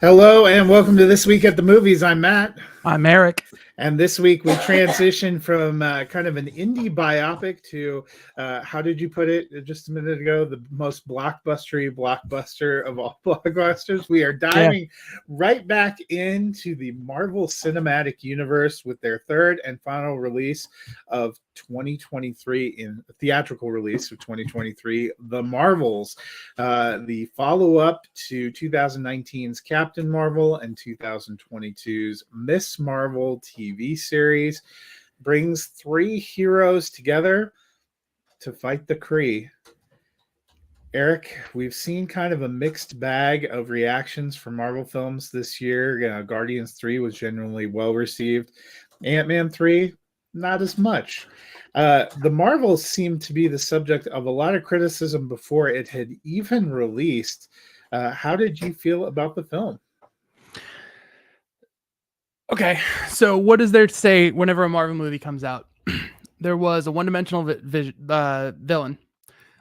Hello and welcome to This Week at the Movies. I'm Matt. I'm Eric. And this week we transition from kind of an indie biopic to, how did you put it just a minute ago? The most blockbuster of all blockbusters. We are diving right back into the Marvel Cinematic Universe with their third and final release of 2023 in theatrical release of 2023, The Marvels, the follow-up to 2019's Captain Marvel and 2022's Miss Marvel TV series, brings three heroes together to fight the Kree. Eric, we've seen kind of a mixed bag of reactions for Marvel films this year. Guardians 3 was genuinely well received. Ant-Man 3, not as much. The Marvels seemed to be the subject of a lot of criticism before it had even released. How did you feel about the film? Okay, so what is there to say whenever a Marvel movie comes out? There was a one-dimensional villain.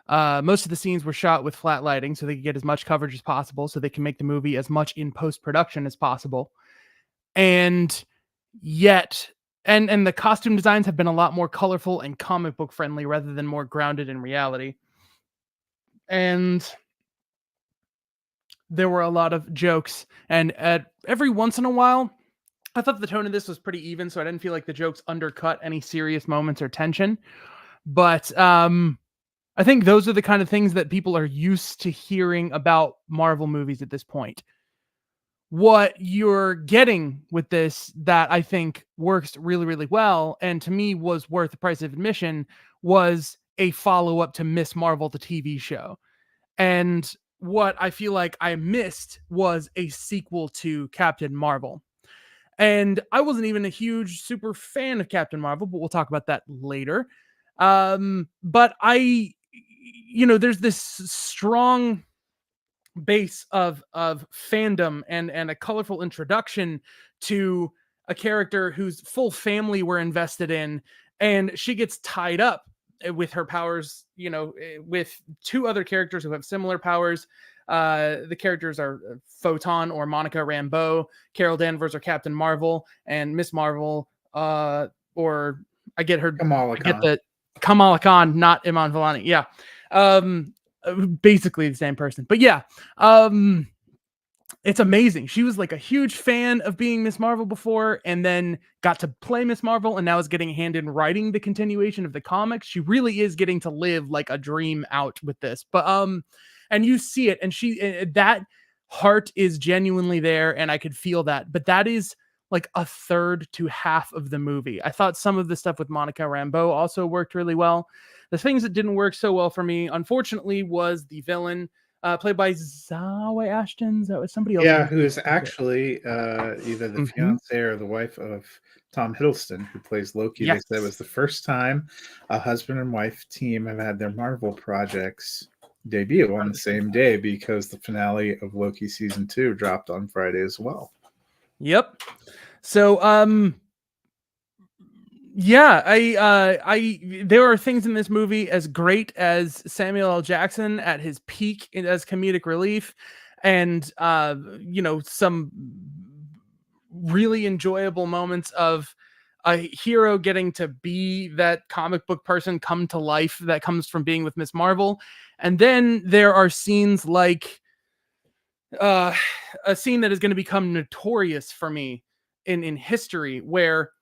Most of the scenes were shot with flat lighting so they could get as much coverage as possible so they can make the movie as much in post-production as possible. And yet, and the costume designs have been a lot more colorful and comic book friendly rather than more grounded in reality. And there were a lot of jokes, and every once in a while, I thought the tone of this was pretty even, so I didn't feel like the jokes undercut any serious moments or tension. But I think those are the kind of things that people are used to hearing about Marvel movies at this point. What you're getting with this that I think works really, really well, and to me was worth the price of admission, was a follow-up to Miss Marvel, the TV show. And what I feel like I missed was a sequel to Captain Marvel. And I wasn't even a huge super fan of Captain Marvel, but we'll talk about that later. But there's this strong base of fandom and a colorful introduction to a character whose full family were invested in, and she gets tied up with her powers, with two other characters who have similar powers. The characters are Photon or Monica Rambeau, Carol Danvers or Captain Marvel, and Miss Marvel, or I get her, Kamala I get Khan. the Kamala Khan, not Iman Vellani. Yeah. Basically the same person, but yeah, it's amazing. She was like a huge fan of being Miss Marvel before, and then got to play Miss Marvel, and now is getting a hand in writing the continuation of the comics. She really is getting to live like a dream out with this. But and you see it, and that heart is genuinely there, and I could feel that. But that is like a third to half of the movie. I thought some of the stuff with Monica Rambeau also worked really well. The things that didn't work so well for me, unfortunately, was the villain, played by Zawe Ashton. That was somebody else. Yeah, who is actually either the fiance or the wife of Tom Hiddleston, who plays Loki. Yes. They said it was the first time a husband and wife team have had their Marvel projects debut on the same day, because the finale of Loki season 2 dropped on Friday as well. Yep. So, yeah, there are things in this movie as great as Samuel L. Jackson at his peak as comedic relief, and some really enjoyable moments of a hero getting to be that comic book person come to life that comes from being with Miss Marvel. And then there are scenes like a scene that is going to become notorious for me in history, where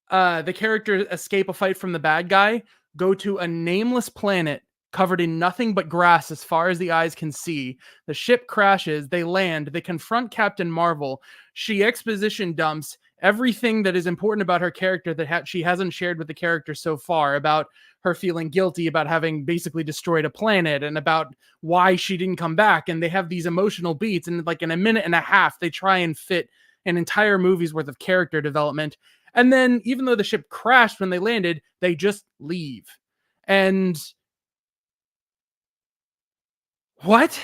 the characters escape a fight from the bad guy, go to a nameless planet covered in nothing but grass as far as the eyes can see. The ship crashes, they land, they confront Captain Marvel. She exposition dumps everything that is important about her character that she hasn't shared with the character so far, about her feeling guilty about having basically destroyed a planet, and about why she didn't come back. And they have these emotional beats, and like in a minute and a half, they try and fit an entire movie's worth of character development. And then, even though the ship crashed when they landed, they just leave. And what?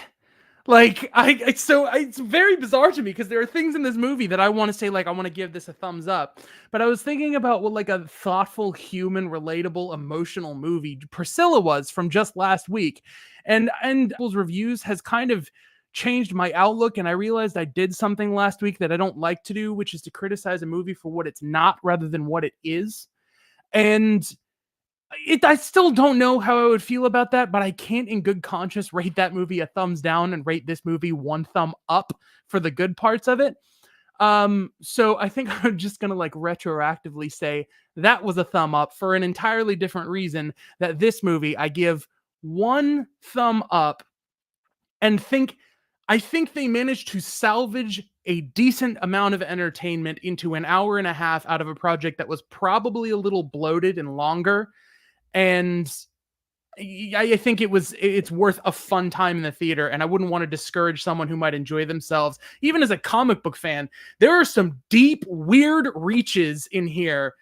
Like, it's very bizarre to me, because there are things in this movie that I want to say, like, I want to give this a thumbs up. But I was thinking about what like a thoughtful, human, relatable, emotional movie Priscilla was from just last week. And people's reviews has kind of changed my outlook, and I realized I did something last week that I don't like to do, which is to criticize a movie for what it's not rather than what it is. And I still don't know how I would feel about that, but I can't in good conscience rate that movie a thumbs down and rate this movie one thumb up for the good parts of it. So I think I'm just gonna like retroactively say that was a thumb up for an entirely different reason. That this movie I give one thumb up, and I think they managed to salvage a decent amount of entertainment into an hour and a half out of a project that was probably a little bloated and longer. And I think it's worth a fun time in the theater, and I wouldn't want to discourage someone who might enjoy themselves. Even as a comic book fan, there are some deep, weird reaches in here,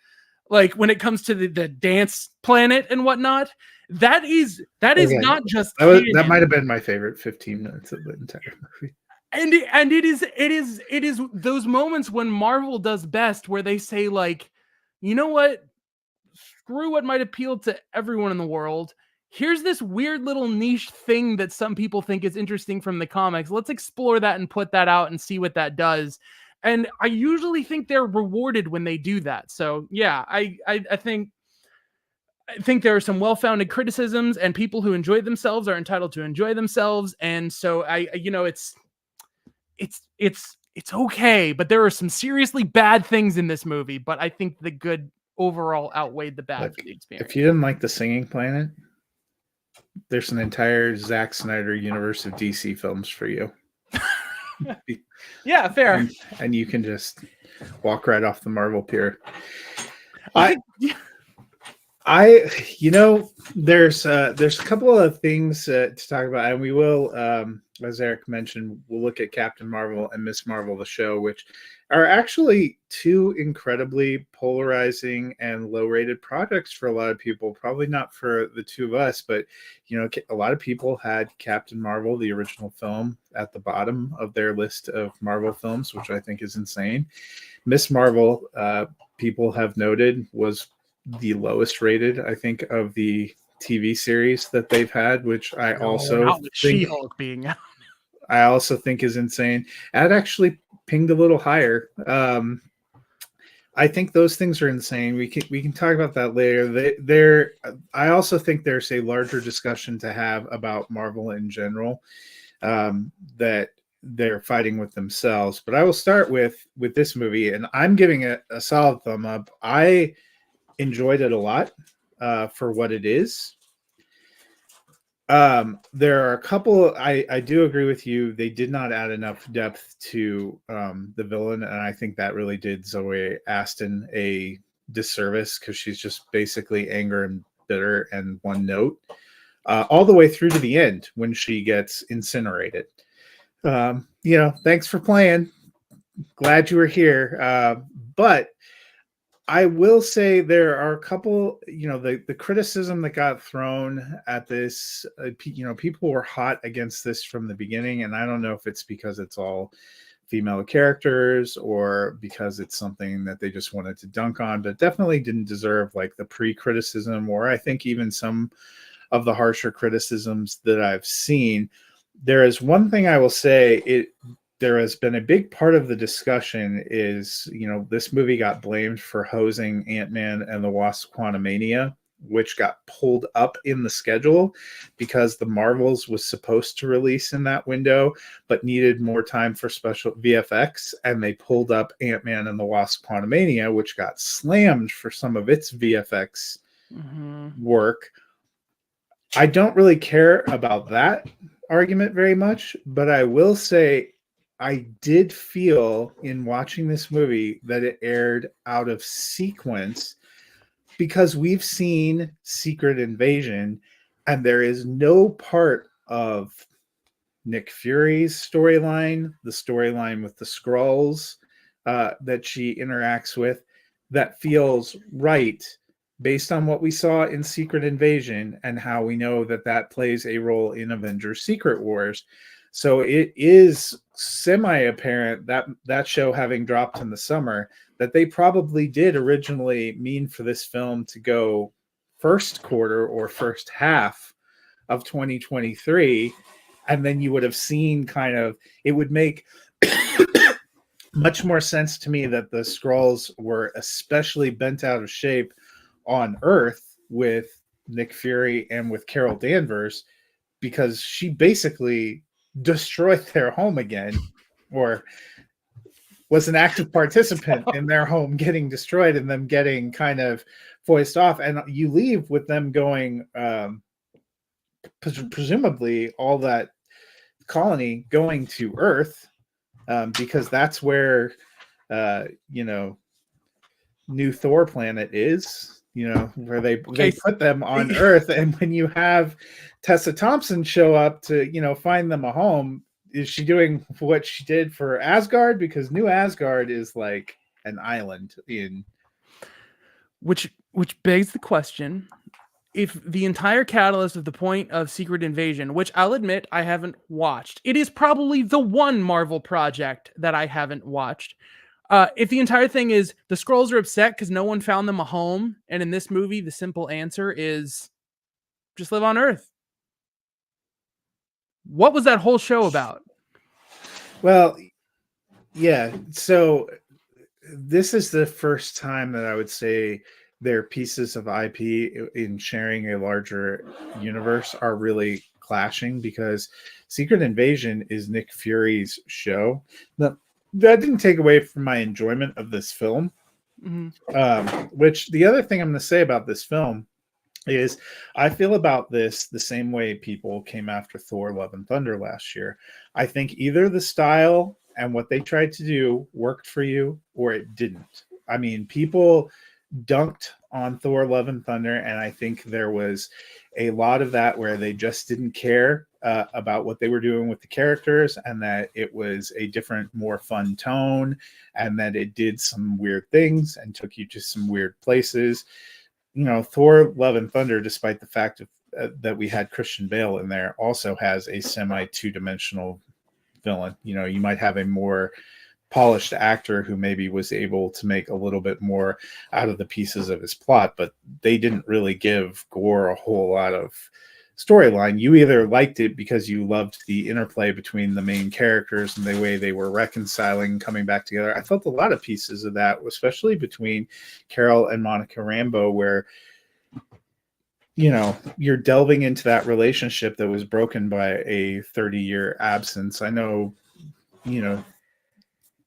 like when it comes to the dance planet and whatnot. That is Okay. not just that might have been my favorite 15 minutes of the entire movie. And it is those moments when Marvel does best, where they say like, you know what, screw what might appeal to everyone in the world. Here's this weird little niche thing that some people think is interesting from the comics. Let's explore that and put that out and see what that does. And I usually think they're rewarded when they do that. So yeah, I think there are some well-founded criticisms, and people who enjoy themselves are entitled to enjoy themselves. And so it's okay, but there are some seriously bad things in this movie. But I think the good overall outweighed the bad for the experience. If you didn't like The Singing Planet, there's an entire Zack Snyder universe of DC films for you. Yeah, fair. And you can just walk right off the Marvel pier. There's a couple of things to talk about, and we will, as Eric mentioned, we'll look at Captain Marvel and Miss Marvel, the show, which are actually two incredibly polarizing and low-rated projects for a lot of people. Probably not for the two of us, but a lot of people had Captain Marvel, the original film, at the bottom of their list of Marvel films, which I think is insane. Miss Marvel, people have noted, was the lowest rated, I think, of the TV series that they've had, which I also think She-Hulk being out. I also think is insane. I'd actually pinged a little higher. I think those things are insane. We can talk about that later. I also think there's a larger discussion to have about Marvel in general, that they're fighting with themselves. But I will start with this movie, and I'm giving it a solid thumb up. I enjoyed it a lot for what it is. There are a couple. I do agree with you. They did not add enough depth to the villain, and I think that really did Zoe Aston a disservice, because she's just basically anger and bitter and one note all the way through to the end when she gets incinerated. Thanks for playing. Glad you were here. But I will say there are a couple, the criticism that got thrown at this, people were hot against this from the beginning. And I don't know if it's because it's all female characters or because it's something that they just wanted to dunk on, but definitely didn't deserve like the pre-criticism, or I think even some of the harsher criticisms that I've seen. There is one thing I will say, there has been a big part of the discussion is, this movie got blamed for hosing Ant-Man and the Wasp: Quantumania, which got pulled up in the schedule because the Marvels was supposed to release in that window, but needed more time for special VFX. And they pulled up Ant-Man and the Wasp: Quantumania, which got slammed for some of its VFX work. I don't really care about that argument very much, but I will say, I did feel in watching this movie that it aired out of sequence, because we've seen Secret Invasion and there is no part of Nick Fury's storyline, the storyline with the Skrulls that she interacts with, that feels right based on what we saw in Secret Invasion and how we know that plays a role in Avengers Secret Wars. So it is semi-apparent that show, having dropped in the summer, that they probably did originally mean for this film to go first quarter or first half of 2023. And then you would have seen kind of, it would make much more sense to me that the Skrulls were especially bent out of shape on Earth with Nick Fury and with Carol Danvers, because she basically destroyed their home again, or was an active participant in their home getting destroyed and them getting kind of voiced off. And you leave with them going, presumably all that colony going to Earth, because that's where, New Thor planet is, where they put them on Earth. And when you have Tessa Thompson show up to, find them a home, is she doing what she did for Asgard? Because New Asgard is like an island in, which begs the question, if the entire catalyst of the point of Secret Invasion, which I'll admit I haven't watched, it is probably the one Marvel project that I haven't watched. If the entire thing is the Skrulls are upset because no one found them a home, and in this movie the simple answer is just live on Earth. What was that whole show about? Well, yeah. So this is the first time that I would say their pieces of IP in sharing a larger universe are really clashing, because Secret Invasion is Nick Fury's show. That didn't take away from my enjoyment of this film. Which the other thing I'm going to say about this film is I feel about this the same way people came after Thor Love and Thunder last year. I think either the style and what they tried to do worked for you or it didn't. I mean, people dunked on Thor Love and Thunder, and I think there was a lot of that where they just didn't care about what they were doing with the characters, and that it was a different, more fun tone, and that it did some weird things and took you to some weird places. Thor Love and Thunder, despite the fact that we had Christian Bale in there, also has a semi two-dimensional villain. You might have a more polished actor who maybe was able to make a little bit more out of the pieces of his plot, but they didn't really give Gore a whole lot of storyline. You either liked it because you loved the interplay between the main characters and the way they were reconciling, coming back together. I felt a lot of pieces of that, especially between Carol and Monica Rambeau, where you're delving into that relationship that was broken by a 30-year absence. I know,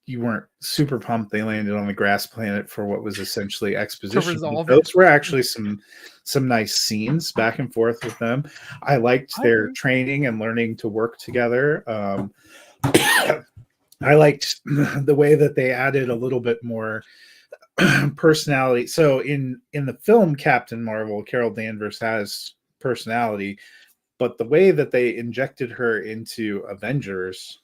you weren't super pumped they landed on the grass planet for what was essentially exposition. Those were actually some nice scenes back and forth with them. I liked their training and learning to work together. I liked the way that they added a little bit more personality. So in the film Captain Marvel, Carol Danvers has personality, but the way that they injected her into Avengers,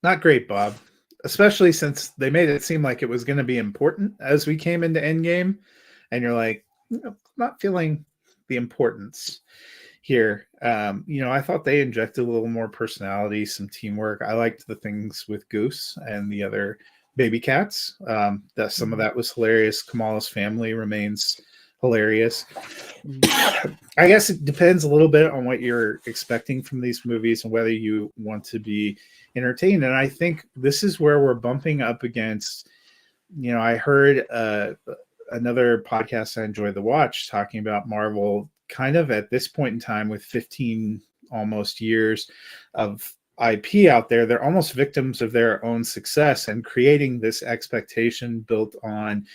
not great, Bob, especially since they made it seem like it was going to be important as we came into Endgame, and you're like, not feeling the importance here. I thought they injected a little more personality, some teamwork. I liked the things with Goose and the other baby cats. That some of that was hilarious. Kamala's family remains hilarious. I guess it depends a little bit on what you're expecting from these movies and whether you want to be entertained. And I think this is where we're bumping up against, I heard another podcast I enjoy the watch talking about Marvel kind of at this point in time with 15 almost years of IP out there. They're almost victims of their own success and creating this expectation built on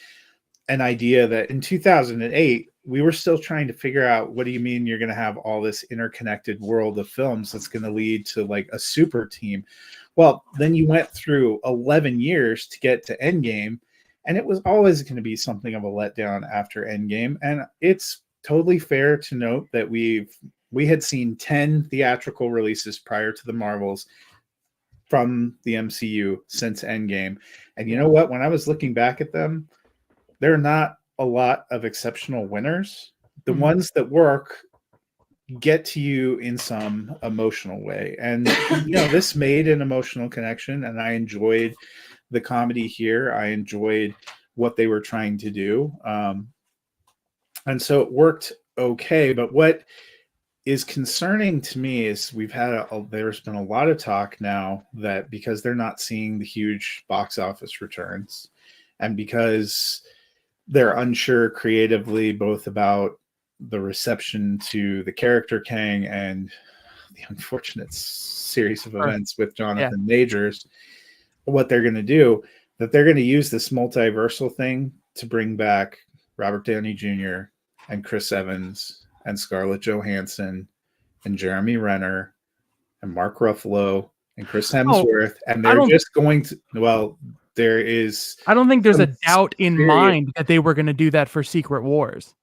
an idea that in 2008, we were still trying to figure out, what do you mean you're going to have all this interconnected world of films that's going to lead to like a super team? Well, then you went through 11 years to get to Endgame, and it was always going to be something of a letdown after Endgame. And it's totally fair to note that we had seen 10 theatrical releases prior to the Marvels from the MCU since Endgame. And you know what? When I was looking back at them, there are not a lot of exceptional winners. The ones that work get to you in some emotional way. And, this made an emotional connection, and I enjoyed the comedy here. I enjoyed what they were trying to do. And so it worked okay. But what is concerning to me is we've had there's been a lot of talk now that because they're not seeing the huge box office returns, and because they're unsure creatively both about the reception to the character Kang and the unfortunate series of Sure. events with Yeah. Jonathan Majors, what they're going to do, that they're going to use this multiversal thing to bring back Robert Downey Jr. and Chris Evans and Scarlett Johansson and Jeremy Renner and Mark Ruffalo and Chris Hemsworth, and I they're don't just going to, well, there is I don't think there's some a doubt in serious, mind that they were going to do that for Secret Wars.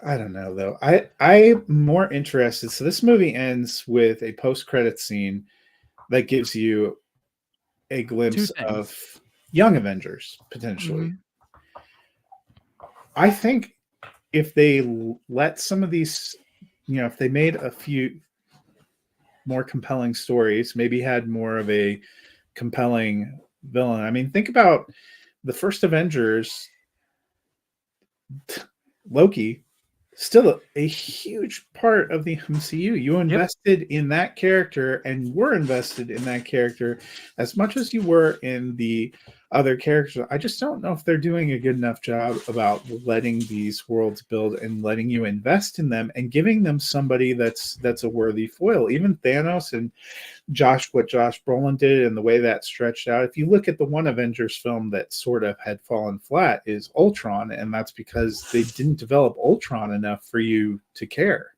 I don't know though. I'm more interested. So this movie ends with a post-credit scene that gives you a glimpse of Young Avengers potentially. I think if they let some of these, if they made a few more compelling stories, maybe had more of a compelling villain. I mean, think about the first Avengers, Loki, still a huge part of the MCU. You invested in that character and were invested in that character as much as you were in the other characters. I just don't know if they're doing a good enough job about letting these worlds build and letting you invest in them and giving them somebody that's a worthy foil. Even Thanos and what Josh Brolin did and the way that stretched out. If you look at the one Avengers film that sort of had fallen flat is Ultron, and that's because they didn't develop Ultron enough for you to care.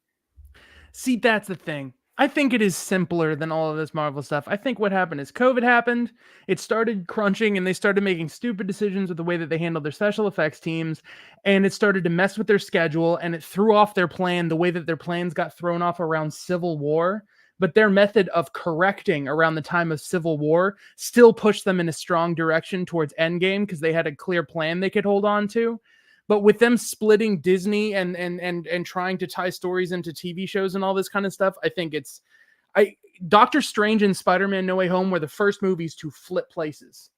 See, that's the thing. I think it is simpler than all of this Marvel stuff. I think what happened is COVID happened. It started crunching and they started making stupid decisions with the way that they handled their special effects teams. And it started to mess with their schedule and it threw off their plan the way that their plans got thrown off around Civil War. But their method of correcting around the time of Civil War still pushed them in a strong direction towards Endgame because they had a clear plan they could hold on to. But with them splitting Disney and trying to tie stories into TV shows and all this kind of stuff, I think Doctor Strange and Spider-Man No Way Home were the first movies to flip places.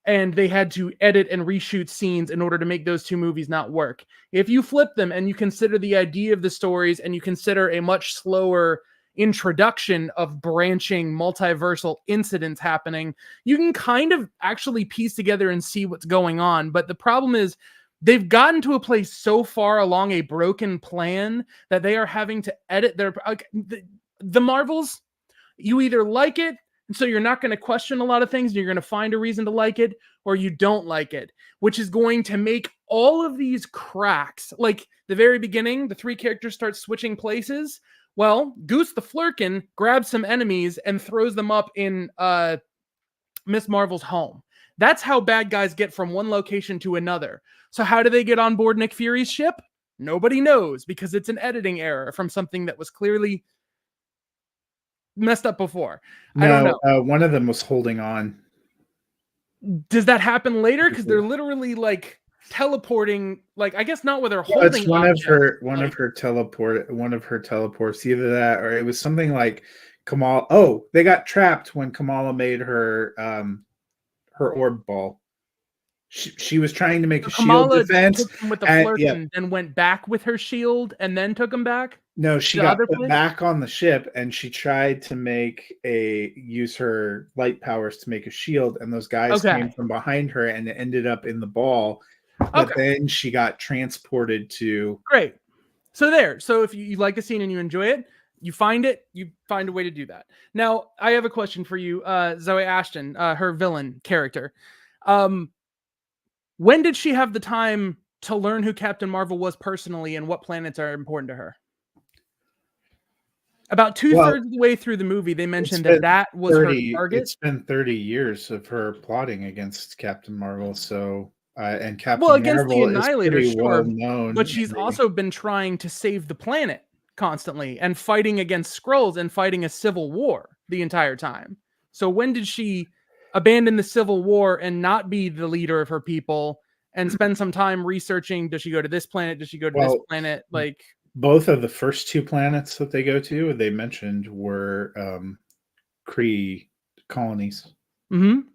And they had to edit and reshoot scenes in order to make those two movies not work. If you flip them and you consider the idea of the stories and you consider a much slower introduction of branching multiversal incidents happening, you can kind of actually piece together and see what's going on. But the problem is they've gotten to a place so far along a broken plan that they are having to edit the Marvels. You either like it, and so you're not going to question a lot of things, and you're going to find a reason to like it, or you don't like it, which is going to make all of these cracks. Like the very beginning, the three characters start switching places. Well, Goose the Flurkin grabs some enemies and throws them up in Miss Marvel's home. That's how bad guys get from one location to another. So how do they get on board Nick Fury's ship? Nobody knows because it's an editing error from something that was clearly messed up before. No, I don't know. One of them was holding on. Does that happen later? Because they're literally like teleporting, like I guess not with her holding. It's one of her teleports. Either that or it was something like Kamala. Oh, they got trapped when Kamala made her her orb ball. She was trying to make a Kamala shield defense took him with the Flurkin, then went back with her shield and then took him back. No, she got put back on the ship and she tried to use her light powers to make a shield, and those guys came from behind her and it ended up in the ball. But then she got transported to. Great. So there. So if you like a scene and you enjoy it, you find a way to do that. Now, I have a question for you, Zoe Ashton, her villain character. When did she have the time to learn who Captain Marvel was personally and what planets are important to her? About 2/3 of the way through the movie, they mentioned that was her target. It's been 30 years of her plotting against Captain Marvel, so and Captain Marvel the Annihilator, is pretty well known. But she's also been trying to save the planet constantly and fighting against Skrulls and fighting a civil war the entire time. So when did she abandon the Civil War and not be the leader of her people and spend some time researching? Does she go to this planet? Does she go to this planet? Like both of the first two planets that they go to, they mentioned were Kree colonies. Mm-hmm.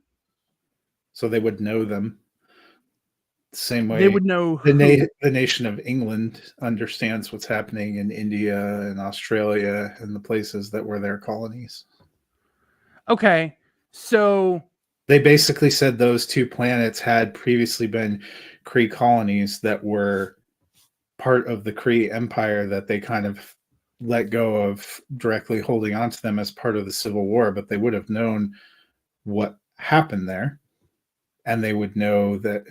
So they would know them. Same They way would know who. the nation of England understands what's happening in India and Australia and the places that were their colonies. Okay, so They basically said those two planets had previously been Kree colonies that were part of the Kree Empire that they kind of let go of directly holding on to them as part of the Civil War, but they would have known what happened there. And they would know that.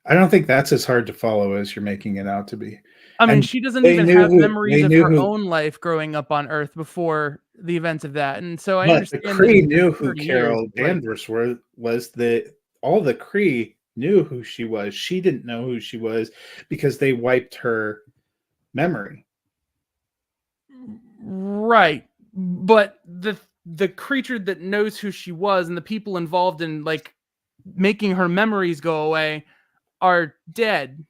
I don't think that's as hard to follow as you're making it out to be. I mean, And she doesn't even have memories of her own life growing up on Earth before the events of that, and so I but the understand that it's Kree been knew who 30 years, Carol like Danvers was all the Kree knew who she was. She didn't know who she was because they wiped her memory. right, but the creature that knows who she was and the people involved in like making her memories go away are dead.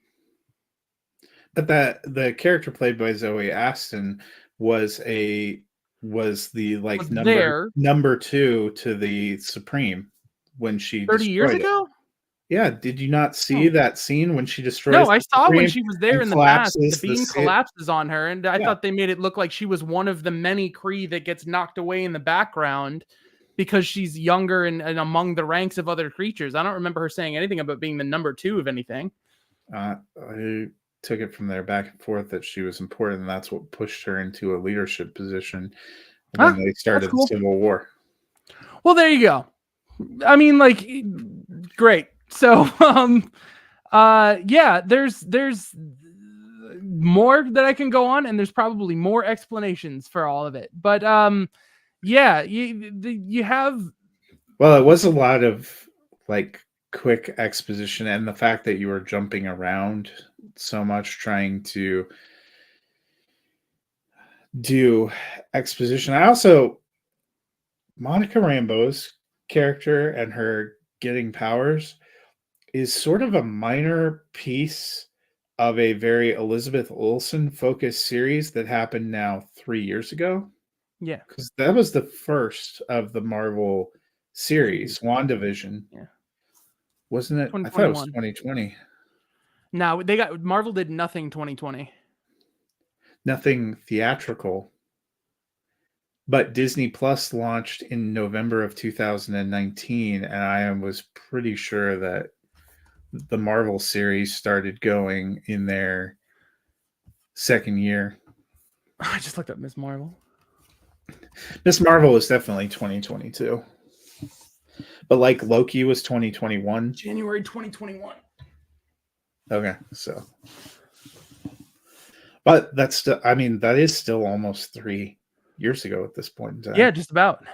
But that the character played by Zoe Aston was the like Was there number 2 to the Supreme when she 30 years destroyed it. ago? Yeah, did you not see that scene when she destroys No, I the saw when Supreme she was there and in the past, the collapses beam the collapses on her, and I Yeah. thought they made it look like she was one of the many Kree that gets knocked away in the background because she's younger and among the ranks of other creatures. I don't remember her saying anything about being the number 2 of anything. I took it from there back and forth that she was important, and that's what pushed her into a leadership position when they started cool. the Civil War. Well, there you go. I mean, like, great. So, yeah, there's more that I can go on, and there's probably more explanations for all of it. But, yeah, you have. Well, it was a lot of like quick exposition, and the fact that you were jumping around so much trying to do exposition. I also Monica Rambeau's character and her getting powers is sort of a minor piece of a very Elizabeth Olsen focused series that happened now 3 years ago. Yeah, because that was the first of the Marvel series, WandaVision. Yeah. Wasn't it? I thought it was 2021. 2020. Now Marvel did nothing 2020. Nothing theatrical. But Disney Plus launched in November of 2019, and I was pretty sure that the Marvel series started going in their second year. I just looked up Ms. Marvel. Ms. Marvel was definitely 2022. But like Loki was 2021. January 2021. Okay, so. But that's still, I mean, that is still almost 3 years ago at this point in time. Yeah, just about.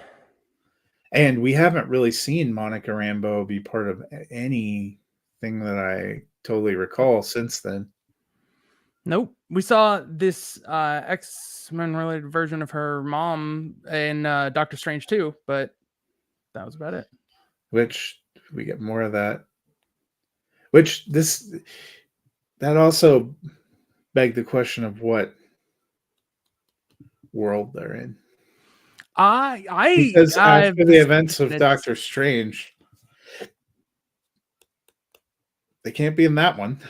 And we haven't really seen Monica Rambeau be part of anything that I totally recall since then. Nope. We saw this X-Men related version of her mom in Doctor Strange 2, but that was about it. Which we get more of that. Which that also begged the question of what world they're in. Because after the events of Doctor Strange, they can't be in that one.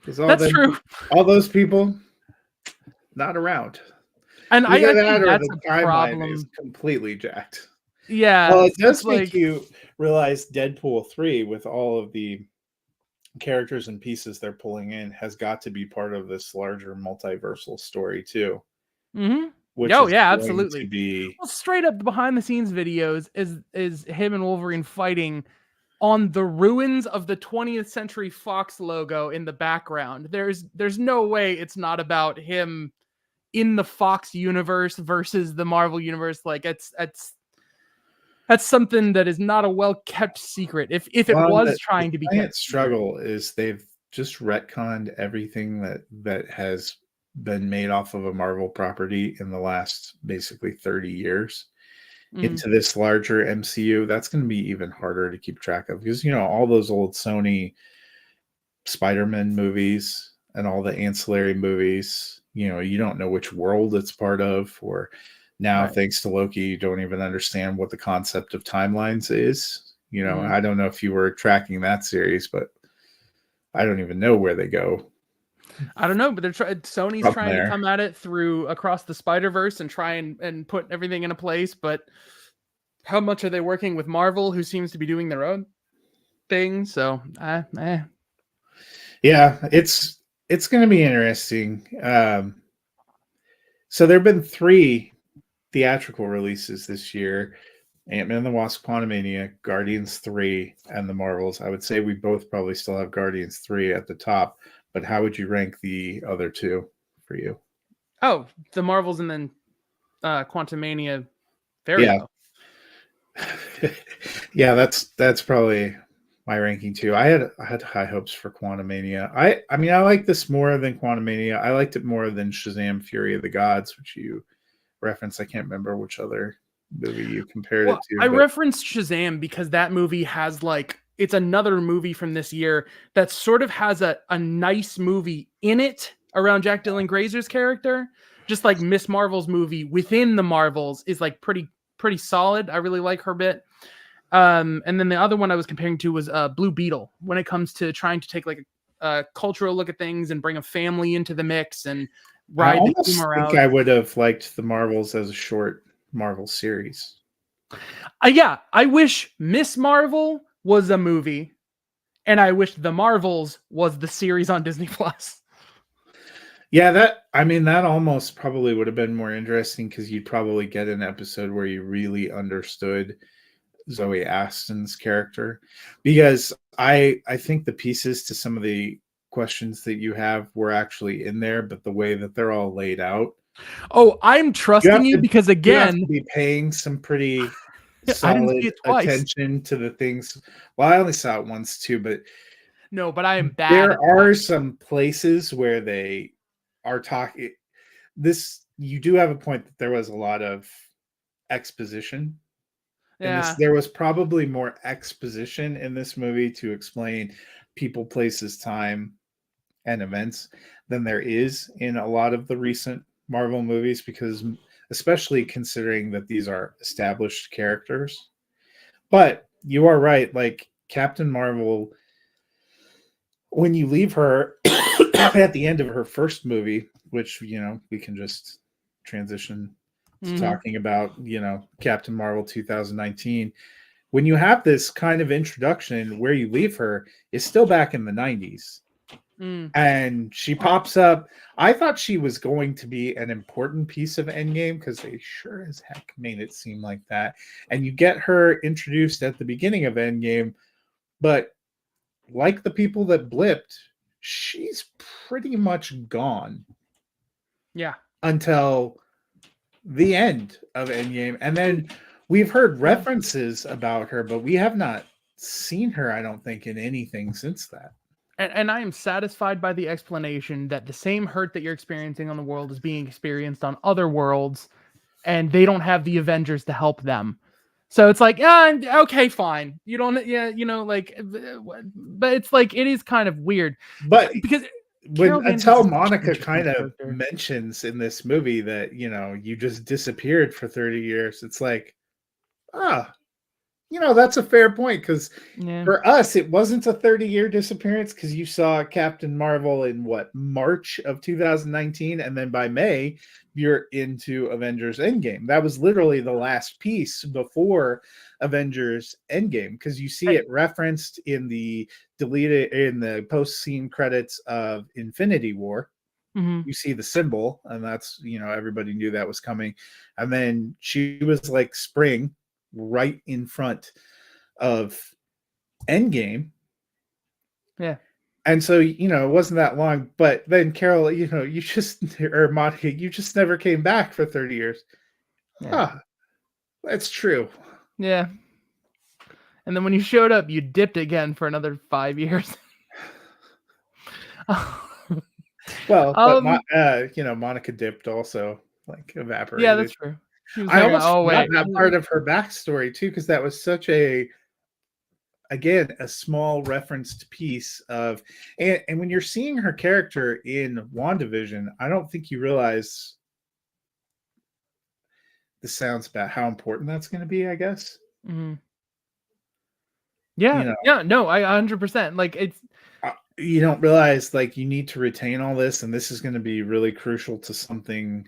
That's true. All those people not around. And I think that's the a problem. Is completely jacked. Yeah. Well, it does make you realize Deadpool 3 with all of the characters and pieces they're pulling in has got to be part of this larger multiversal story too. Mm-hmm. Which absolutely. Be... Well, straight up behind the scenes videos is him and Wolverine fighting on the ruins of the 20th Century Fox logo in the background. There's no way it's not about him in the Fox universe versus the Marvel universe. Like that's something that is not a well-kept secret. If it was trying to be kept struggle is they've just retconned everything that has been made off of a Marvel property in the last basically 30 years into this larger MCU. That's going to be even harder to keep track of because, all those old Sony Spider-Man movies and all the ancillary movies, you don't know which world it's part of, or now, thanks to Loki, you don't even understand what the concept of timelines is. You know, Mhm. I don't know if you were tracking that series, but I don't even know where they go I don't know, but Sony's from trying to there. come at it through Across the Spider-Verse and try and put everything into place, but how much are they working with Marvel, who seems to be doing their own thing? So, Yeah, it's going to be interesting. So there have been 3 theatrical releases this year: Ant-Man and the Wasp: Quantumania, Guardians 3, and the Marvels. I would say we both probably still have Guardians 3 at the top, but how would you rank the other 2 for you? oh, the Marvels and then Quantumania very Yeah. low. Yeah, that's probably my ranking too. I had high hopes for Quantumania. I mean I like this more than Quantumania. I liked it more than Shazam: Fury of the Gods, which you referenced. I can't remember which other movie you compared Well, it to, I but referenced Shazam because that movie has like it's another movie from this year that sort of has a nice movie in it around Jack Dylan Grazer's character. Just like Miss Marvel's movie within the Marvels is like pretty solid. I really like her bit. And then the other one I was comparing to was Blue Beetle when it comes to trying to take like a cultural look at things and bring a family into the mix and I ride the almost humor think out. I would have liked the Marvels as a short Marvel series. Yeah, I wish Miss Marvel was a movie, and I wish The Marvels was the series on Disney Plus. Yeah, that I mean that almost probably would have been more interesting because you'd probably get an episode where you really understood Zoe Aston's character, because I think the pieces to some of the questions that you have were actually in there, but the way that they're all laid out, Oh, I'm you trusting have you to because you have to again, be paying some pretty I didn't see solid it twice. attention to the things. Well, I only saw it once too, but No, but I am bad there at that. are some places where they are talking. This you do have a point that there was a lot of exposition in this. Yeah. There was probably more exposition in this movie to explain people, places, time, and events than there is in a lot of the recent Marvel movies, because especially considering that these are established characters. But you are right, like Captain Marvel, when you leave her at the end of her first movie, which we can just transition to Hmm. talking about, Captain Marvel 2019. When you have this kind of introduction, where you leave her is still back in the 90s. Mm. And she pops up. I thought she was going to be an important piece of Endgame because they sure as heck made it seem like that. And you get her introduced at the beginning of Endgame, but like the people that blipped, she's pretty much gone Yeah. until the end of Endgame. And then we've heard Yeah. references about her, but we have not seen her, I don't think, in anything since that. And I am satisfied by the explanation that the same hurt that you're experiencing on the world is being experienced on other worlds, and they don't have the Avengers to help them. So it's like, okay, fine. You don't, yeah, like, but it's like it is kind of weird But because when Carol Danvers until is such an Monica interesting kind of character. mentions in this movie that, you just disappeared for 30 years, it's like, ah, that's a fair point, because Yeah. for us, it wasn't a 30-year disappearance, because you saw Captain Marvel in what, March of 2019, and then by May, you're into Avengers Endgame. That was literally the last piece before Avengers Endgame, because you see it referenced in the post-scene credits of Infinity War. Mhm. You see the symbol, and that's, everybody knew that was coming. And then she was like spring right in front of Endgame. Yeah. And so, it wasn't that long, but then Carol, you just, or Monica, you just never came back for 30 years. Yeah. Huh, that's true. Yeah. And then when you showed up, you dipped again for another 5 years. Well, but um. Monica dipped also, like, Yeah, that's evaporated. true. She was I hanging. almost Oh forgot wait. that part of her backstory too, because that was such again, a small referenced piece of, and when you're seeing her character in WandaVision, I don't think you realize, this sounds about how important that's going to be, I guess. Mhm. Yeah, You know, yeah, no, I 100%. Like it's you don't realize like you need to retain all this, and this is going to be really crucial to something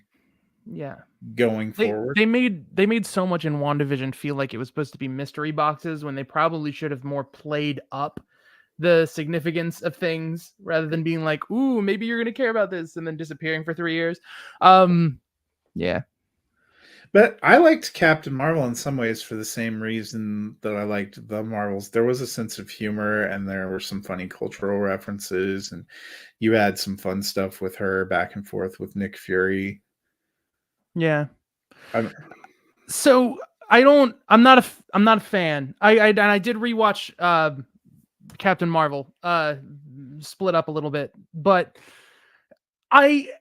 yeah. going forward. They made so much in WandaVision feel like it was supposed to be mystery boxes when they probably should have more played up the significance of things rather than being like, "Ooh, maybe you're gonna care about this," and then disappearing for 3 years. Yeah, But I liked Captain Marvel in some ways for the same reason that I liked the Marvels. There was a sense of humor, and there were some funny cultural references, and you had some fun stuff with her back and forth with Nick Fury. yeah. I don't, So I don't. I'm not a fan. And I did rewatch Captain Marvel, split up a little bit, but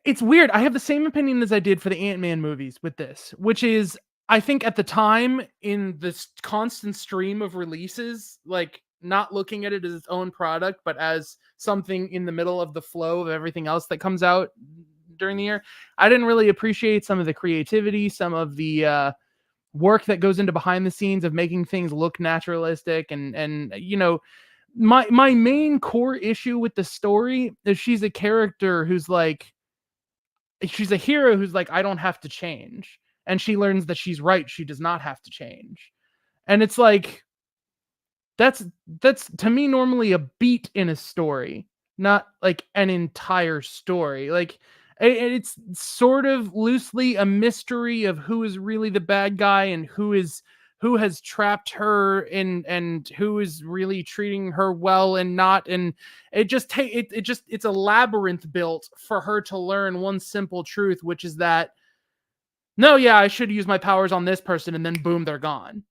it's weird. I have the same opinion as I did for the Ant-Man movies with this, which is I think at the time in this constant stream of releases, like not looking at it as its own product, but as something in the middle of the flow of everything else that comes out during the year, I didn't really appreciate some of the creativity, some of the work that goes into behind the scenes of making things look naturalistic and my main core issue with the story is she's a character who's like she's a hero who's like I don't have to change, and she learns that she's right, she does not have to change. And it's like that's to me normally a beat in a story, not like an entire story. Like it's sort of loosely a mystery of who is really the bad guy and who has trapped her and who is really treating her well and not. And it's a labyrinth built for her to learn one simple truth, which is that no, yeah, I should use my powers on this person, and then boom, they're gone.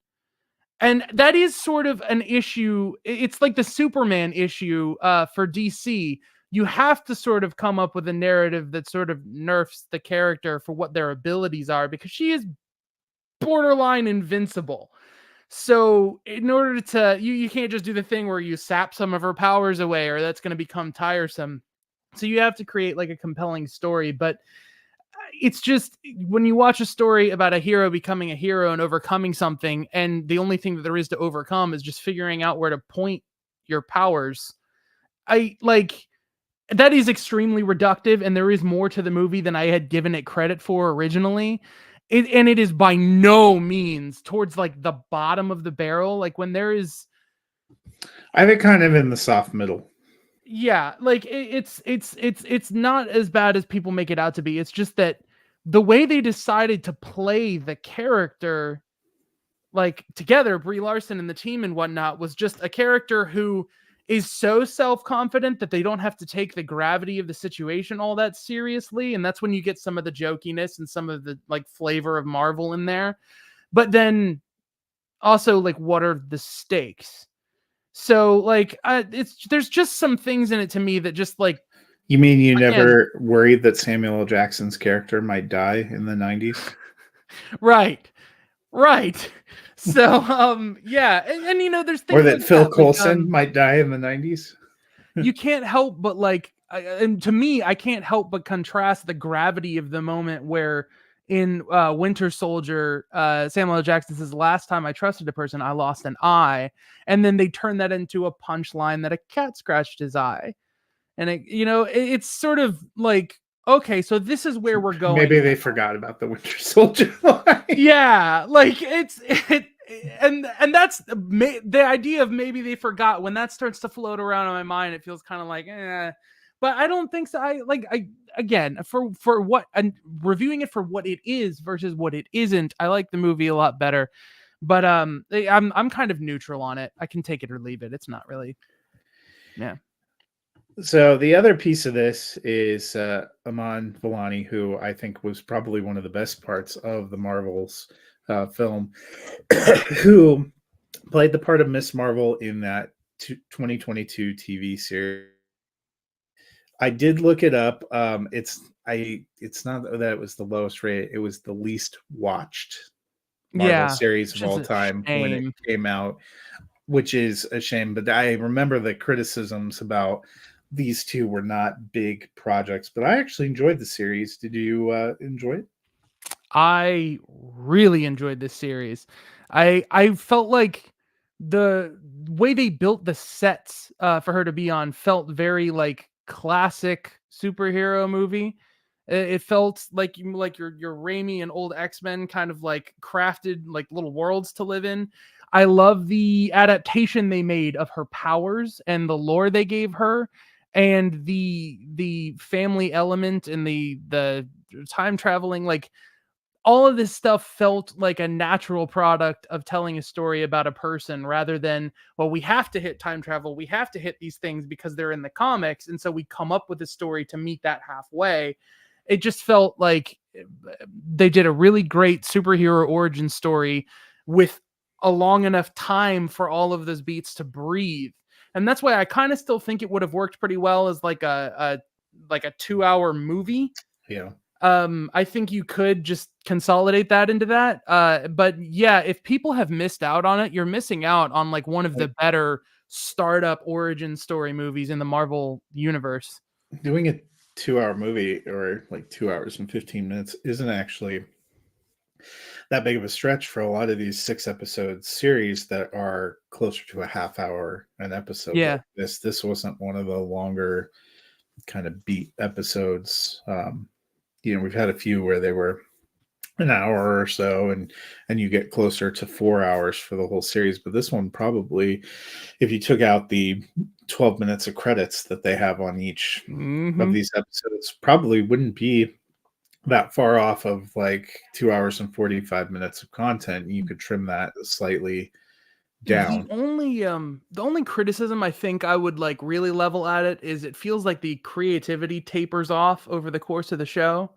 And that is sort of an issue. It's like the Superman issue for DC. You have to sort of come up with a narrative that sort of nerfs the character for what their abilities are, because she is borderline invincible. So in order to you can't just do the thing where you sap some of her powers away, or that's going to become tiresome. So you have to create like a compelling story. But it's just when you watch a story about a hero becoming a hero and overcoming something, and the only thing that there is to overcome is just figuring out where to point your powers, I like that is extremely reductive, and there is more to the movie than I had given it credit for originally. And it is by no means towards like the bottom of the barrel. Like when there is, I have it kind of in the soft middle. yeah, like it's not as bad as people make it out to be. It's just that the way they decided to play the character, like together, Brie Larson and the team and whatnot, was just a character who is so self-confident that they don't have to take the gravity of the situation all that seriously. And that's when you get some of the jokiness and some of the like flavor of Marvel in there. But then also, like, what are the stakes? So like it's there's just some things in it to me that just like You mean you again, never worried that Samuel L. Jackson's character might die in the 90s? right. Right. So yeah, and there's Or things that like Phil that. Like Coulson might die in the 90s? you can't help but like and to me I can't help but contrast the gravity of the moment where in Winter Soldier, Samuel L. Jackson says, "Last time I trusted a person, I lost an eye," and then they turn that into a punchline that a cat scratched his eye. And it's sort of like, okay, so this is where we're going Maybe now. they forgot about the Winter Soldier line. Yeah, like and that's the idea of maybe they forgot. When that starts to float around in my mind, it feels kind of like, but I don't think so. I again for what, and reviewing it for what it is versus what it isn't, I like the movie a lot better. But I'm kind of neutral on it. I can take it or leave it. It's not really, yeah. So the other piece of this is Aman Vellani, who I think was probably one of the best parts of the Marvels film, who played the part of Miss Marvel in that 2022 TV series. I did look it up. It's not that it was the lowest rate; it was the least watched Marvel Yeah, series which of is all a time when it shame. came out, which is a shame. But I remember the criticisms about these two were not big projects, but I actually enjoyed the series. Did you enjoy it? I really enjoyed this series. I felt like the way they built the sets for her to be on felt very like classic superhero movie. It felt like your Raimi and old X-Men kind of like crafted like little worlds to live in. I love the adaptation they made of her powers and the lore they gave her, and the family element and the time traveling. Like all of this stuff felt like a natural product of telling a story about a person rather than, well, we have to hit time travel, we have to hit these things because they're in the comics, and so we come up with a story to meet that halfway. It just felt like they did a really great superhero origin story with a long enough time for all of those beats to breathe. And that's why I kind of still think it would have worked pretty well as like a 2-hour movie. Yeah. I think you could just consolidate that into that. But yeah, if people have missed out on it, you're missing out on like one of the better startup origin story movies in the Marvel universe. Doing a 2-hour movie or like 2 hours and 15 minutes isn't actually that big of a stretch for a lot of these 6 episode series that are closer to a half hour an episode. Yeah. Like this wasn't one of the longer kind of beat episodes. We've had a few where they were an hour or so, and you get closer to 4 hours for the whole series. But this one probably, if you took out the 12 minutes of credits that they have on each of these episodes, probably wouldn't be that far off of like 2 hours and 45 minutes of content. You could trim that slightly down. The only criticism I think I would like really level at it is it feels like the creativity tapers off over the course of the show.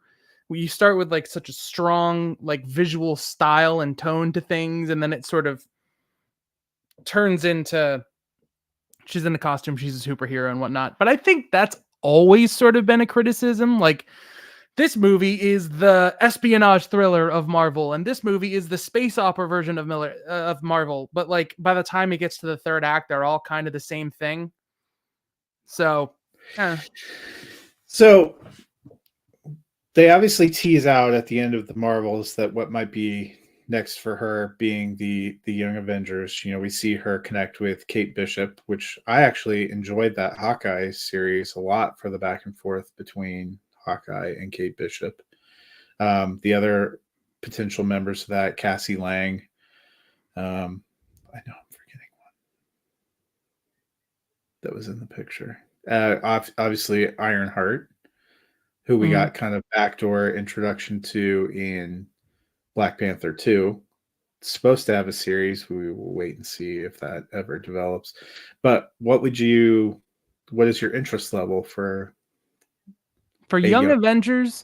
Where you start with like such a strong like visual style and tone to things, and then it sort of turns into she's in a costume, she's a superhero and whatnot. But I think that's always sort of been a criticism. Like this movie is the espionage thriller of Marvel, and this movie is the space opera version of Marvel. But like by the time it gets to the third act, they're all kind of the same thing. So, So they obviously tease out at the end of the Marvels that what might be next for her being the Young Avengers. We see her connect with Kate Bishop, which I actually enjoyed that Hawkeye series a lot for the back and forth between Hawkeye and Kate Bishop. The other potential members of that, Cassie Lang. I know I'm forgetting one that was in the picture. Obviously Ironheart, who we got kind of backdoor introduction to in Black Panther 2. It's supposed to have a series. We will wait and see if that ever develops. But what is your interest level for Young Avengers?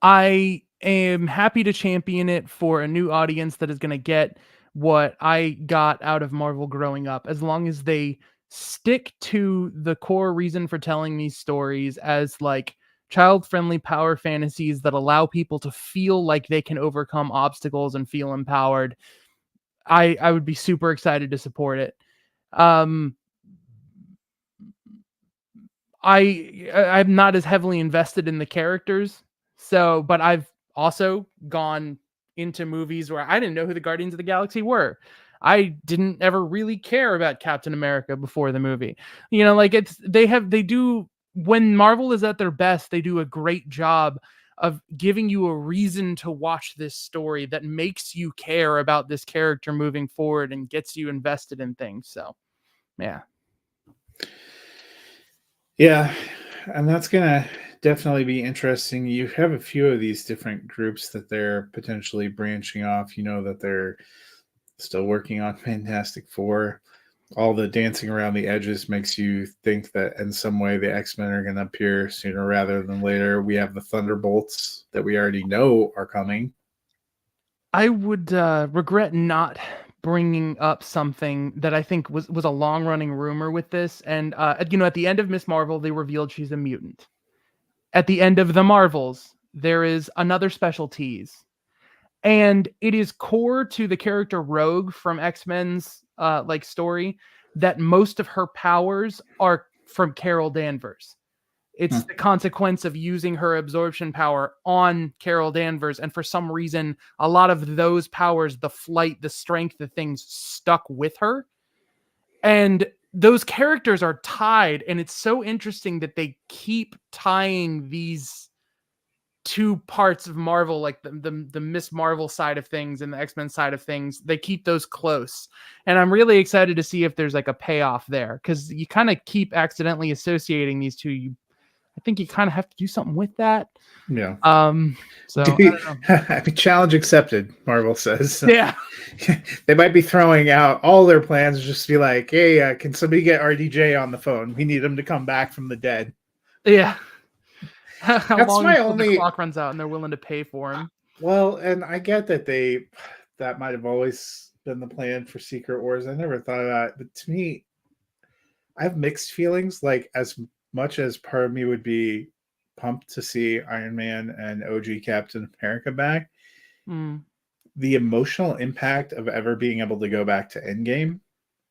I am happy to champion it for a new audience that is going to get what I got out of Marvel growing up, as long as they stick to the core reason for telling these stories as like child-friendly power fantasies that allow people to feel like they can overcome obstacles and feel empowered. I would be super excited to support it. I'm not as heavily invested in the characters, but I've also gone into movies where I didn't know who the Guardians of the Galaxy were. I didn't ever really care about Captain America before the movie. When Marvel is at their best, they do a great job of giving you a reason to watch this story that makes you care about this character moving forward and gets you invested in things. So, yeah. Yeah, and that's going to definitely be interesting. You have a few of these different groups that they're potentially branching off. That they're still working on Fantastic Four. All the dancing around the edges makes you think that in some way the X-Men are going to appear sooner rather than later. We have the Thunderbolts that we already know are coming. I would regret not bringing up something that I think was a long-running rumor with this. And, at the end of Miss Marvel, they revealed she's a mutant. At the end of the Marvels, there is another special tease. And it is core to the character Rogue from X-Men's story that most of her powers are from Carol Danvers. It's the consequence of using her absorption power on Carol Danvers. And for some reason, a lot of those powers, the flight, the strength, the things stuck with her. And those characters are tied, and it's so interesting that they keep tying these two parts of Marvel, like the Miss Marvel side of things and the X-Men side of things. They keep those close, and I'm really excited to see if there's like a payoff there, because you kind of keep accidentally associating these two. I think you kind of have to do something with that. Yeah. So I don't know. Challenge accepted, Marvel says. Yeah. They might be throwing out all their plans, just to be like, hey, can somebody get RDJ on the phone? We need him to come back from the dead. Yeah. How That's long my until only the clock runs out and they're willing to pay for him? Well, and I get that that might have always been the plan for Secret Wars. I never thought of that, but to me, I have mixed feelings. Like, as much as part of me would be pumped to see Iron Man and OG Captain America back, the emotional impact of ever being able to go back to Endgame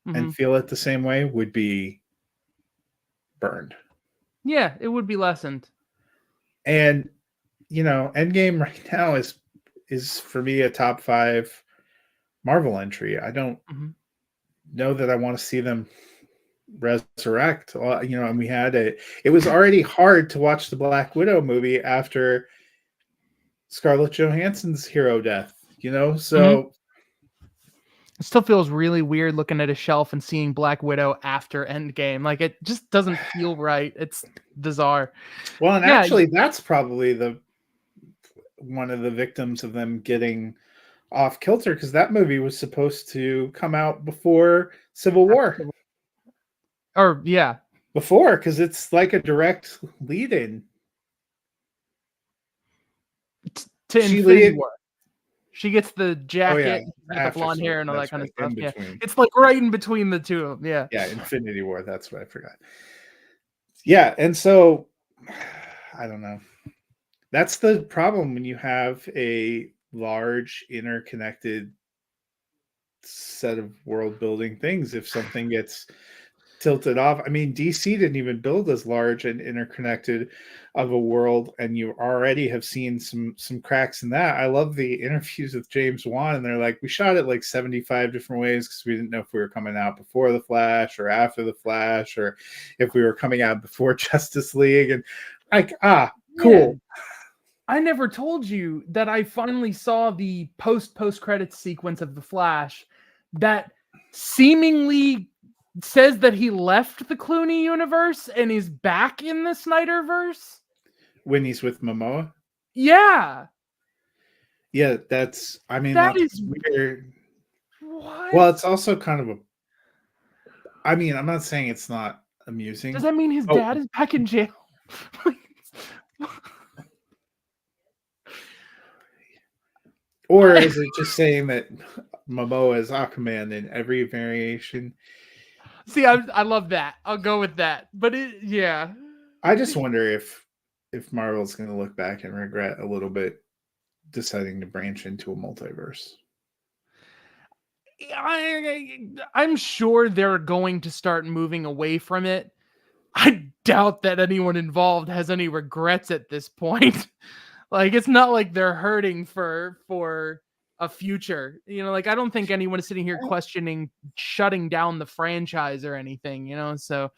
and feel it the same way would be burned. Yeah, it would be lessened. And Endgame right now is for me a top 5 Marvel entry. I don't know that I want to see them resurrect. And we had it was already hard to watch the Black Widow movie after Scarlett Johansson's hero death, so it still feels really weird looking at a shelf and seeing Black Widow after Endgame. Like, it just doesn't feel right. It's bizarre. Well, and actually that's probably one of the victims of them getting off kilter, because that movie was supposed to come out before Civil War. Or yeah. Before, because it's like a direct lead-in to Infinity War. She gets the jacket, the blonde hair, and all that kind of stuff. Yeah. Between. It's like right in between the two of them. Yeah. Yeah, Infinity War. That's what I forgot. Yeah, and so I don't know. That's the problem when you have a large, interconnected set of world-building things. If something gets tilted off, I mean, DC didn't even build as large and interconnected of a world, and you already have seen some cracks in that. I love the interviews with James Wan, and they're like, we shot it like 75 different ways because we didn't know if we were coming out before the Flash or after the Flash, or if we were coming out before Justice League, and like, cool. Yeah. I never told you that I finally saw the post-credits sequence of the Flash that seemingly says that he left the Clooney universe and is back in the Snyderverse when he's with Momoa. Yeah, that's is weird. What? Well, it's also kind of I'm not saying it's not amusing. Does that mean his dad is back in jail? Or is it just saying that Momoa is Aquaman in every variation? See, I love that. I'll go with that. But I just wonder if Marvel's going to look back and regret a little bit deciding to branch into a multiverse. I'm sure they're going to start moving away from it. I doubt that anyone involved has any regrets at this point. Like, it's not like they're hurting for a future. Like, I don't think anyone is sitting here questioning shutting down the franchise or anything, so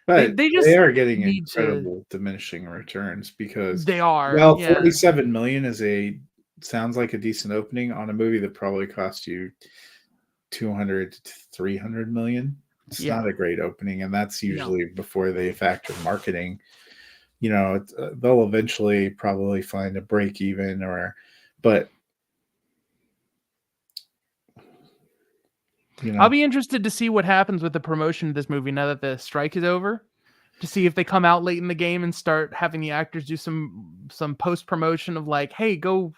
but they are getting incredible diminishing returns, because they are. Well, 47 million sounds like a decent opening on a movie that probably cost you 200 to 300 million. It's not a great opening, and that's usually before they factor marketing. They'll eventually probably find a break even, but I'll be interested to see what happens with the promotion of this movie now that the strike is over, to see if they come out late in the game and start having the actors do some post promotion of like, hey, go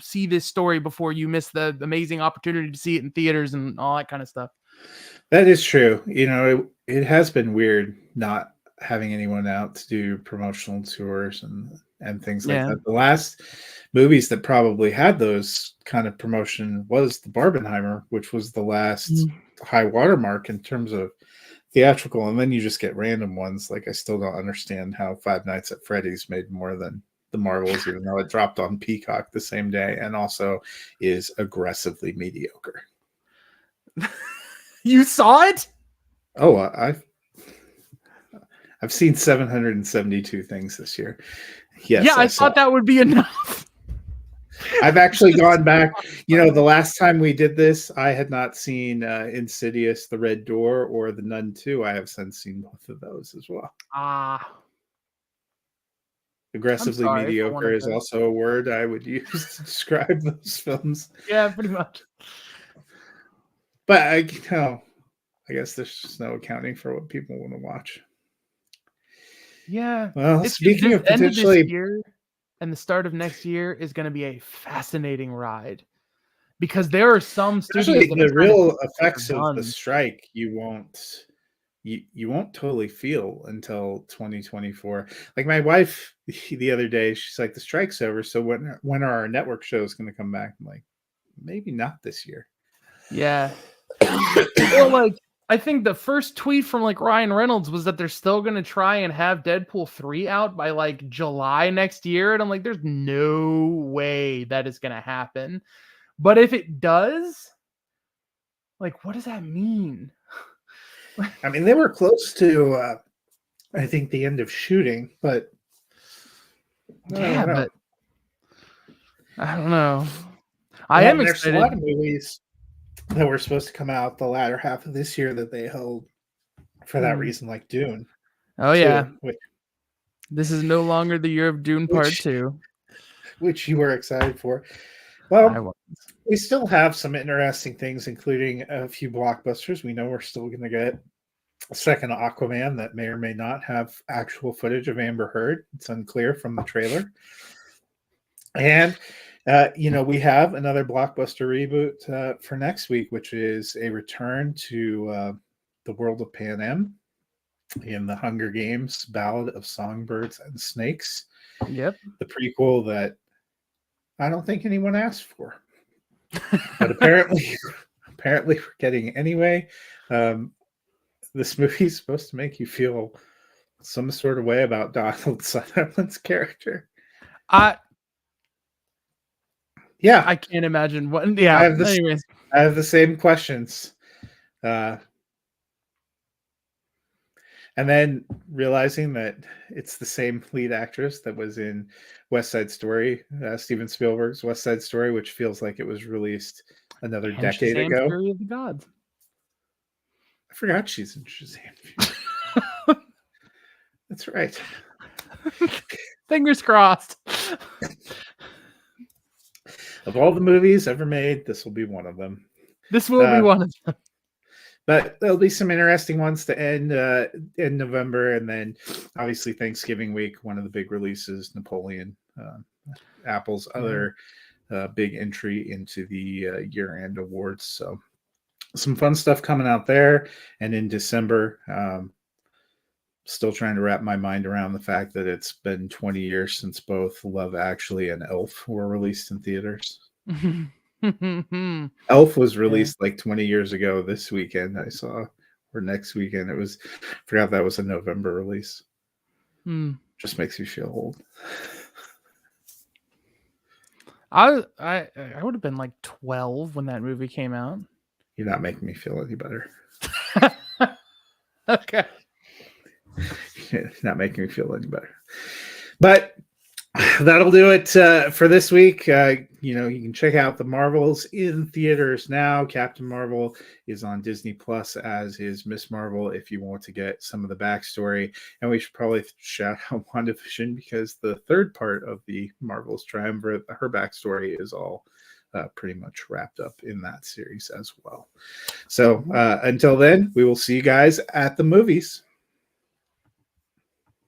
see this story before you miss the amazing opportunity to see it in theaters and all that kind of stuff. That is true. It has been weird not having anyone out to do promotional tours and things like that. The last movies that probably had those kind of promotion was the Barbenheimer, which was the last high watermark in terms of theatrical, and then you just get random ones. Like, I still don't understand how Five Nights at Freddy's made more than the Marvels, even though it dropped on Peacock the same day and also is aggressively mediocre. You saw it? Oh, I've seen 772 things this year. Yes, Yeah, I saw thought that would be enough. I've actually gone back. The last time we did this, I had not seen Insidious, The Red Door, or The Nun 2. I have since seen both of those as well. I'm Aggressively sorry for one mediocre of is those. also a word I would use to describe those films. Yeah, pretty much. But I guess there's just no accounting for what people want to watch. Yeah. Well, It's just speaking this of end of this potentially, year and the start of next year is going to be a fascinating ride because there are some studios especially that the are trying to real think effects they're of the done. strike, you won't totally feel until 2024. Like my wife the other day, she's like, the strike's over, so when are our network shows going to come back? I'm like, maybe not this year. Yeah. Or like, I think the first tweet from like Ryan Reynolds was that they're still going to try and have Deadpool 3 out by like July next year. And I'm like, there's no way that is going to happen. But if it does, like, what does that mean? I mean, they were close to I think the end of shooting, but Yeah, but I don't know. I well, am and there's a lot excited. of movies that were supposed to come out the latter half of this year that they held for that Mm. reason, like Dune Oh, yeah. too, This is no longer the year of Dune Part which 2. which you were excited for. I Well, was. we still have some interesting things, including a few blockbusters. We know we're still going to get a second Aquaman that may or may not have actual footage of Amber Heard. It's unclear from the trailer. And we have another blockbuster reboot for next week, which is a return to the world of Panem in the Hunger Games Ballad of Songbirds and Snakes, Yep. the prequel that I don't think anyone asked for, but apparently we're getting anyway. This movie is supposed to make you feel some sort of way about Donald Sutherland's character. Yeah, I can't imagine what. I Yeah. have this. Anyways. I have the same questions. And then realizing that it's the same lead actress that was in West Side Story, Steven Spielberg's West Side Story, which feels like it was released another And decade Shazam ago. Fury of the Gods. I forgot she's in Shazam. That's right. Fingers crossed. Of all the movies ever made, this will be one of them. This will be one of them. But there'll be some interesting ones to end in November, and then obviously Thanksgiving week, one of the big releases, Napoleon, Apple's other big entry into the year-end awards. So some fun stuff coming out there. And in December, still trying to wrap my mind around the fact that it's been 20 years since both Love Actually and Elf were released in theaters. Elf was released like 20 years ago this weekend, I saw, or next weekend. Forgot that was a November release. Just makes you feel old. I would have been like 12 when that movie came out. You're not making me feel any better. Okay. You're not making me feel any better. But that'll do it for this week. You can check out the Marvels in theaters now. Captain Marvel is on Disney Plus, as is Miss Marvel, if you want to get some of the backstory. And we should probably shout out WandaVision, because the third part of the Marvels triumvirate, her backstory is all pretty much wrapped up in that series as well. So until then, we will see you guys at the movies.